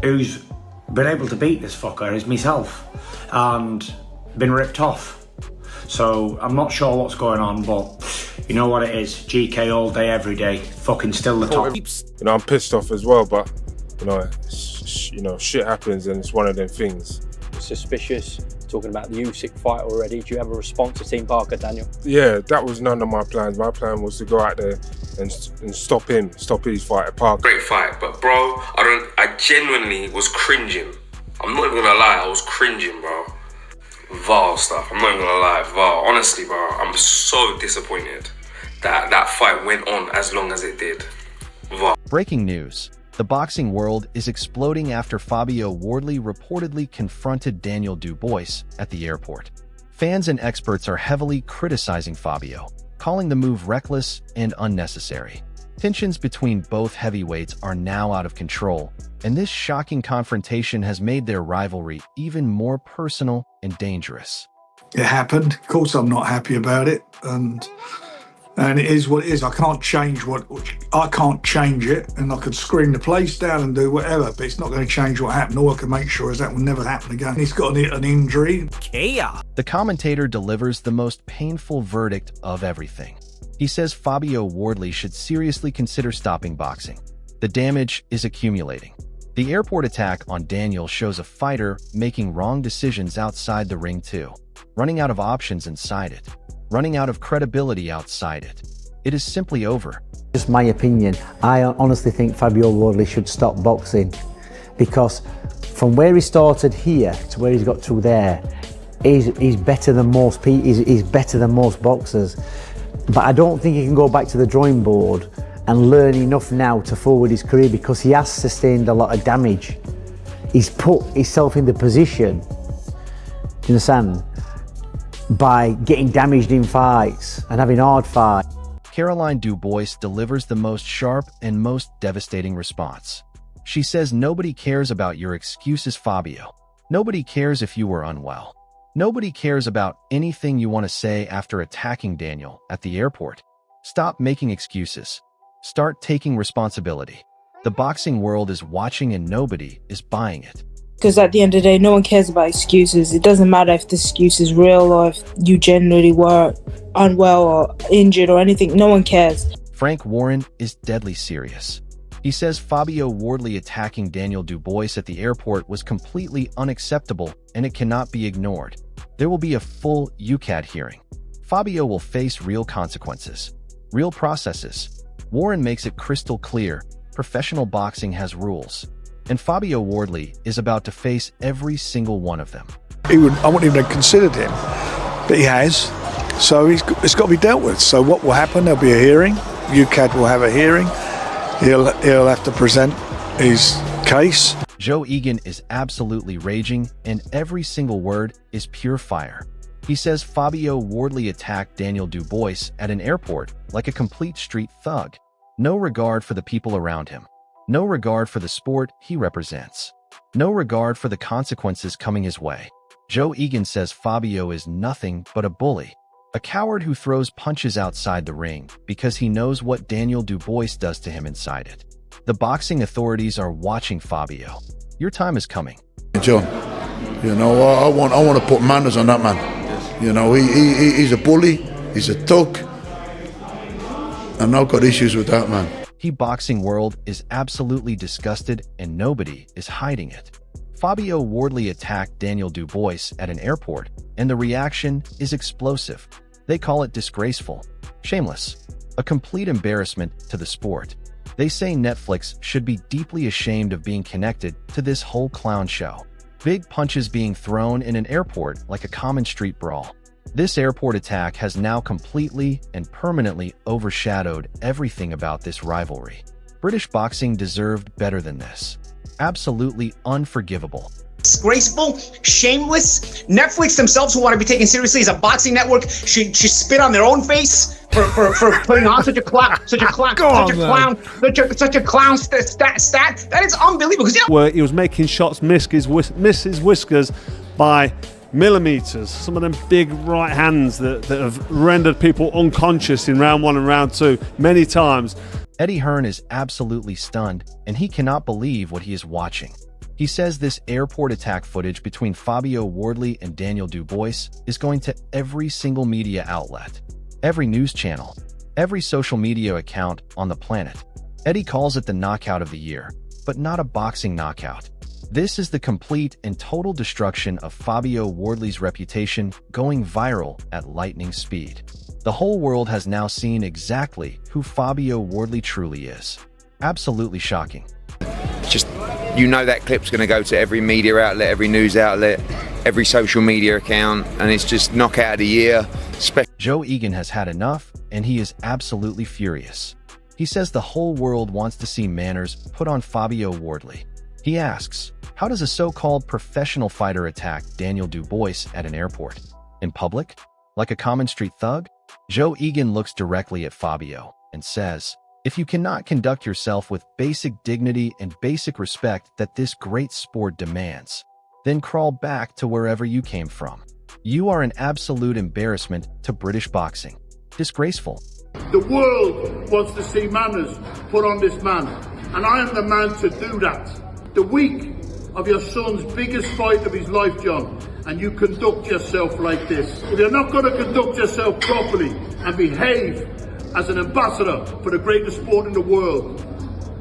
Who's been able to beat this fucker is myself, and been ripped off. So I'm not sure what's going on, but you know what it is. GK all day, every day, fucking still the top. You know, I'm pissed off as well, but you know, shit happens and it's one of them things. Suspicious. Talking about the Usyk fight already. Do you have a response to Team Parker, Daniel? Yeah, that was none of my plans. My plan was to go out there and stop his fight at Parker. Great fight, but bro, I genuinely was cringing. I'm not even gonna lie, I was cringing, bro. VAR stuff, I'm not even gonna lie, VAR. Honestly, bro, I'm so disappointed that that fight went on as long as it did. VAR. Breaking news. The boxing world is exploding after Fabio Wardley reportedly confronted Daniel Dubois at the airport. Fans and experts are heavily criticizing Fabio, calling the move reckless and unnecessary. Tensions between both heavyweights are now out of control, and this shocking confrontation has made their rivalry even more personal and dangerous. It happened. Of course, I'm not happy about it, and it is what it is. I can't change it, and I could scream the place down and do whatever, but it's not going to change what happened. All I can make sure is that will never happen again. He's got an injury. Chaos. The commentator delivers the most painful verdict of everything. He says Fabio Wardley should seriously consider stopping boxing. The damage is accumulating. The airport attack on Daniel shows a fighter making wrong decisions outside the ring too, running out of options inside it, running out of credibility outside it. It is simply over. Just my opinion, I honestly think Fabio Wardley should stop boxing, because from where he started here to where he's got to there, he's better than most people. He's better than most boxers. But I don't think he can go back to the drawing board and learn enough now to forward his career, because he has sustained a lot of damage. He's put himself in the position, you understand, by getting damaged in fights and having hard fights. Caroline Dubois delivers the most sharp and most devastating response. She says nobody cares about your excuses, Fabio. Nobody cares if you were unwell. Nobody cares about anything you want to say after attacking Daniel at the airport. Stop making excuses. Start taking responsibility. The boxing world is watching and nobody is buying it. Because at the end of the day, no one cares about excuses. It doesn't matter if the excuse is real or if you genuinely were unwell or injured or anything. No one cares. Frank Warren is deadly serious. He says Fabio Wardley attacking Daniel Dubois at the airport was completely unacceptable and it cannot be ignored. There will be a full UCAD hearing. Fabio will face real consequences, real processes. Warren makes it crystal clear, professional boxing has rules. And Fabio Wardley is about to face every single one of them. I wouldn't even have considered him, but he has. So it's got to be dealt with. So what will happen? There'll be a hearing. UCAD will have a hearing. He'll have to present his case. Joe Egan is absolutely raging, and every single word is pure fire. He says Fabio Wardley attacked Daniel Dubois at an airport like a complete street thug. No regard for the people around him. No regard for the sport he represents. No regard for the consequences coming his way. Joe Egan says Fabio is nothing but a bully. A coward who throws punches outside the ring because he knows what Daniel Dubois does to him inside it. The boxing authorities are watching Fabio. Your time is coming. John, you know, I want to put manners on that man. You know, he's a bully, he's a thug, and I've got issues with that man. The boxing world is absolutely disgusted and nobody is hiding it. Fabio Wardley attacked Daniel Dubois at an airport, and the reaction is explosive. They call it disgraceful, shameless, a complete embarrassment to the sport. They say Netflix should be deeply ashamed of being connected to this whole clown show. Big punches being thrown in an airport like a common street brawl. This airport attack has now completely and permanently overshadowed everything about this rivalry. British boxing deserved better than this. Absolutely unforgivable. Disgraceful, shameless. Netflix themselves, who want to be taken seriously as a boxing network, should spit on their own face for putting on such a clown stat. That is unbelievable. Where he was making shots miss his whiskers by millimeters, some of them big right hands that have rendered people unconscious in round 1 and round 2 many times. Eddie Hearn is absolutely stunned, and he cannot believe what he is watching. He says this airport attack footage between Fabio Wardley and Daniel Dubois is going to every single media outlet, every news channel, every social media account on the planet. Eddie calls it the knockout of the year, but not a boxing knockout. This is the complete and total destruction of Fabio Wardley's reputation, going viral at lightning speed. The whole world has now seen exactly who Fabio Wardley truly is. Absolutely shocking. Just, you know, that clip's going to go to every media outlet, every news outlet, every social media account, and it's just knockout of the year. Joe Egan has had enough, and he is absolutely furious. He says the whole world wants to see manners put on Fabio Wardley. He asks, how does a so-called professional fighter attack Daniel Dubois at an airport? In public? Like a common street thug? Joe Egan looks directly at Fabio and says, if you cannot conduct yourself with basic dignity and basic respect that this great sport demands, then crawl back to wherever you came from. You are an absolute embarrassment to British boxing. Disgraceful. The world wants to see manners put on this man, and I am the man to do that. The week of your son's biggest fight of his life, John, and you conduct yourself like this. If you're not going to conduct yourself properly and behave as an ambassador for the greatest sport in the world,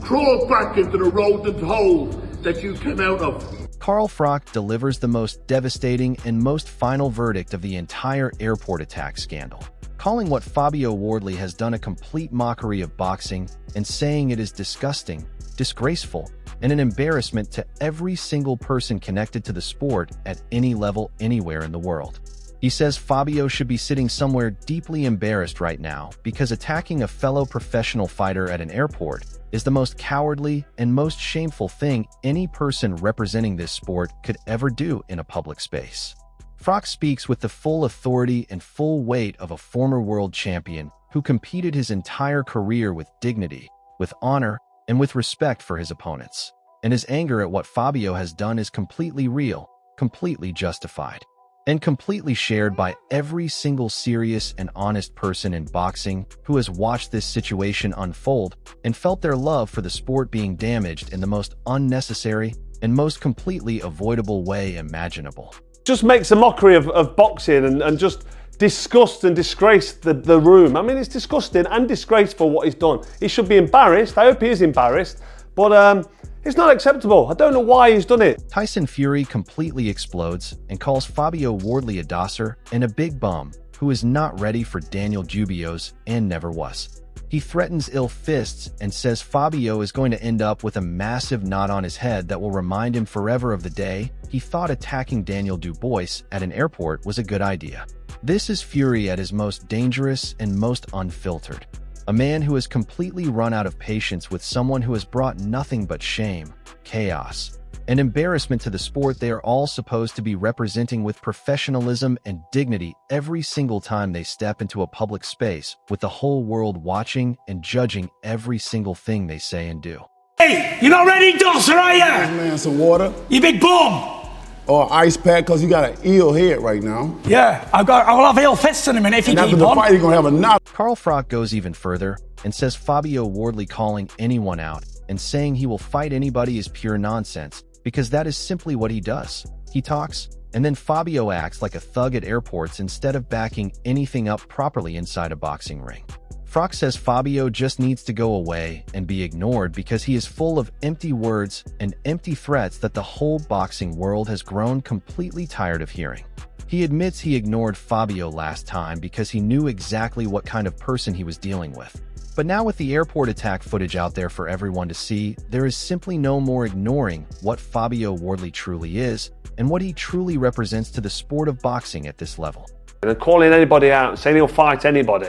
crawl back into the rodent hole that you came out of. Carl Froch delivers the most devastating and most final verdict of the entire airport attack scandal, calling what Fabio Wardley has done a complete mockery of boxing and saying it is disgusting, disgraceful, and an embarrassment to every single person connected to the sport at any level anywhere in the world. He says Fabio should be sitting somewhere deeply embarrassed right now because attacking a fellow professional fighter at an airport is the most cowardly and most shameful thing any person representing this sport could ever do in a public space. Froch speaks with the full authority and full weight of a former world champion who competed his entire career with dignity, with honor, and with respect for his opponents. And his anger at what Fabio has done is completely real, completely justified, and completely shared by every single serious and honest person in boxing who has watched this situation unfold and felt their love for the sport being damaged in the most unnecessary and most completely avoidable way imaginable. Just makes a mockery of boxing and just disgust and disgrace the room. I mean, it's disgusting and disgraceful what he's done. He should be embarrassed. I hope he is embarrassed, but it's not acceptable. I don't know why he's done it. Tyson Fury completely explodes and calls Fabio Wardley a dosser and a big bum who is not ready for Daniel Dubois and never was. He threatens ill fists and says Fabio is going to end up with a massive knot on his head that will remind him forever of the day he thought attacking Daniel Dubois at an airport was a good idea. This is Fury at his most dangerous and most unfiltered. A man who has completely run out of patience with someone who has brought nothing but shame, chaos, and embarrassment to the sport they are all supposed to be representing with professionalism and dignity every single time they step into a public space, with the whole world watching and judging every single thing they say and do. Hey, you not ready, Dosser, are ya? Man, some water. You big bum! Or ice pack, because you got an ill head right now. Yeah, I'll have ill fists in a minute if you and keep after the on. fight, you're going to have a knot. Carl Froch goes even further and says Fabio Wardley calling anyone out and saying he will fight anybody is pure nonsense, because that is simply what he does. He talks, and then Fabio acts like a thug at airports instead of backing anything up properly inside a boxing ring. Froch says Fabio just needs to go away and be ignored because he is full of empty words and empty threats that the whole boxing world has grown completely tired of hearing. He admits he ignored Fabio last time because he knew exactly what kind of person he was dealing with. But now with the airport attack footage out there for everyone to see, there is simply no more ignoring what Fabio Wardley truly is and what he truly represents to the sport of boxing at this level. And calling anybody out and saying he'll fight anybody,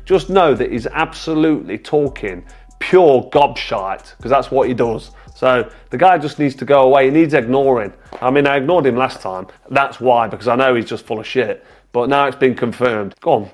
just know that he's absolutely talking pure gobshite, because that's what he does. So the guy just needs to go away. He needs ignoring. I mean, I ignored him last time. That's why, because I know he's just full of shit. But now it's been confirmed. Go on.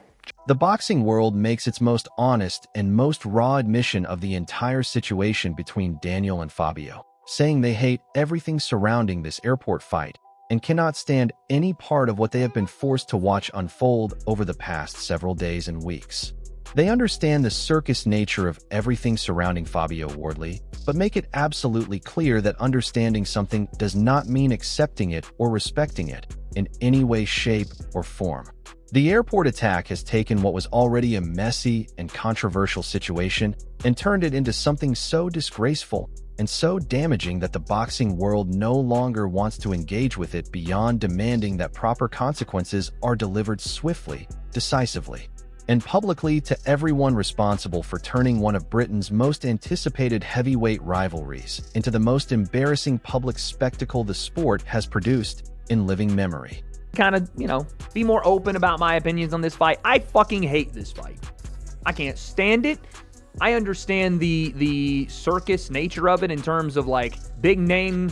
The boxing world makes its most honest and most raw admission of the entire situation between Daniel and Fabio, saying they hate everything surrounding this airport fight and cannot stand any part of what they have been forced to watch unfold over the past several days and weeks. They understand the circus nature of everything surrounding Fabio Wardley, but make it absolutely clear that understanding something does not mean accepting it or respecting it in any way, shape, or form. The airport attack has taken what was already a messy and controversial situation and turned it into something so disgraceful and so damaging that the boxing world no longer wants to engage with it beyond demanding that proper consequences are delivered swiftly, decisively, and publicly to everyone responsible for turning one of Britain's most anticipated heavyweight rivalries into the most embarrassing public spectacle the sport has produced in living memory. Kind of, be more open about my opinions on this fight. I fucking hate this fight. I can't stand it. I understand the circus nature of it in terms of like big name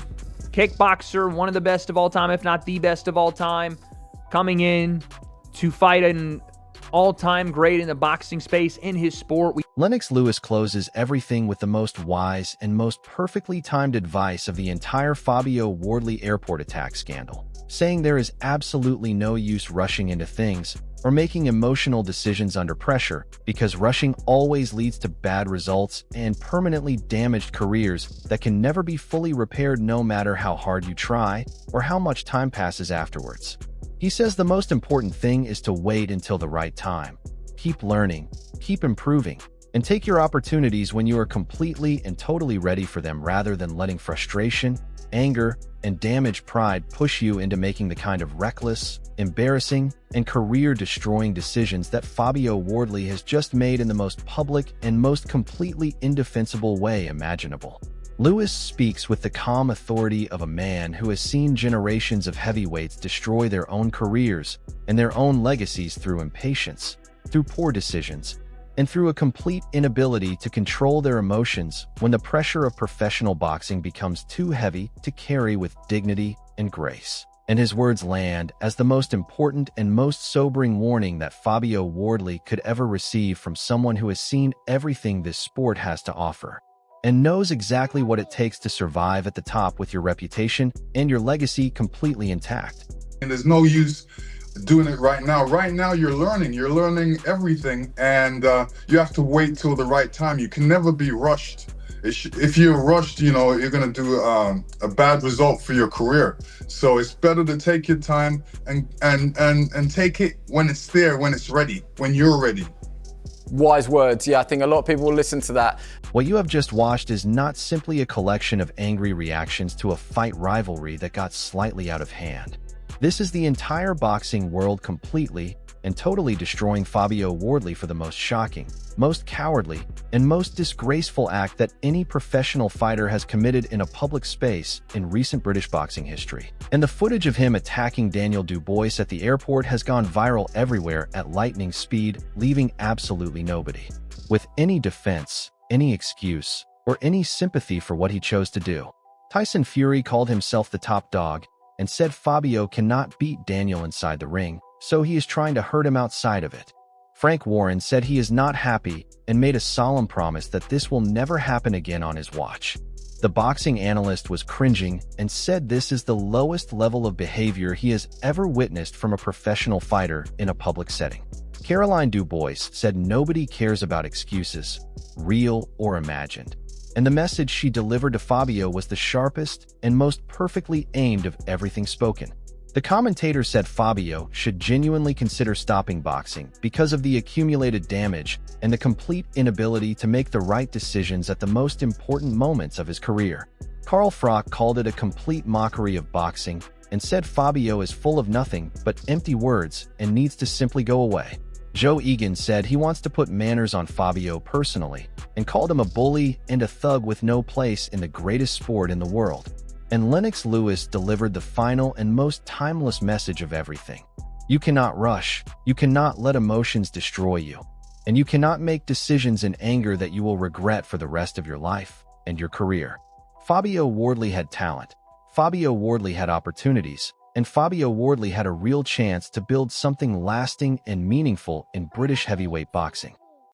kickboxer, one of the best of all time, if not the best of all time, coming in to fight an all-time great in the boxing space in his sport. Lennox Lewis closes everything with the most wise and most perfectly timed advice of the entire Fabio Wardley airport attack scandal, saying there is absolutely no use rushing into things or making emotional decisions under pressure, because rushing always leads to bad results and permanently damaged careers that can never be fully repaired no matter how hard you try or how much time passes afterwards. He says the most important thing is to wait until the right time. Keep learning, keep improving, and take your opportunities when you are completely and totally ready for them rather than letting frustration, anger, and damaged pride push you into making the kind of reckless, embarrassing, and career-destroying decisions that Fabio Wardley has just made in the most public and most completely indefensible way imaginable. Lewis speaks with the calm authority of a man who has seen generations of heavyweights destroy their own careers and their own legacies through impatience, through poor decisions, and through a complete inability to control their emotions when the pressure of professional boxing becomes too heavy to carry with dignity and grace. And his words land as the most important and most sobering warning that Fabio Wardley could ever receive from someone who has seen everything this sport has to offer and knows exactly what it takes to survive at the top with your reputation and your legacy completely intact. And there's no use doing it right now. Right now, you're learning everything, and you have to wait till the right time. You can never be rushed. If you're rushed, you're gonna do a bad result for your career. So it's better to take your time and take it when it's there, when it's ready, when you're ready. Wise words. Yeah, I think a lot of people will listen to that. What you have just watched is not simply a collection of angry reactions to a fight rivalry that got slightly out of hand. This is the entire boxing world completely and totally destroying Fabio Wardley for the most shocking, most cowardly, and most disgraceful act that any professional fighter has committed in a public space in recent British boxing history. And the footage of him attacking Daniel Dubois at the airport has gone viral everywhere at lightning speed, leaving absolutely nobody with any defense, any excuse, or any sympathy for what he chose to do. Tyson Fury called himself the top dog and said Fabio cannot beat Daniel inside the ring, so he is trying to hurt him outside of it. Frank Warren said he is not happy and made a solemn promise that this will never happen again on his watch. The boxing analyst was cringing and said this is the lowest level of behavior he has ever witnessed from a professional fighter in a public setting. Caroline Dubois said nobody cares about excuses, real or imagined, and the message she delivered to Fabio was the sharpest and most perfectly aimed of everything spoken. The commentator said Fabio should genuinely consider stopping boxing because of the accumulated damage and the complete inability to make the right decisions at the most important moments of his career. Carl Froch called it a complete mockery of boxing and said Fabio is full of nothing but empty words and needs to simply go away. Joe Egan said he wants to put manners on Fabio personally and called him a bully and a thug with no place in the greatest sport in the world. And Lennox Lewis delivered the final and most timeless message of everything. You cannot rush, you cannot let emotions destroy you, and you cannot make decisions in anger that you will regret for the rest of your life and your career. Fabio Wardley had talent, Fabio Wardley had opportunities, and Fabio Wardley had a real chance to build something lasting and meaningful in British heavyweight boxing.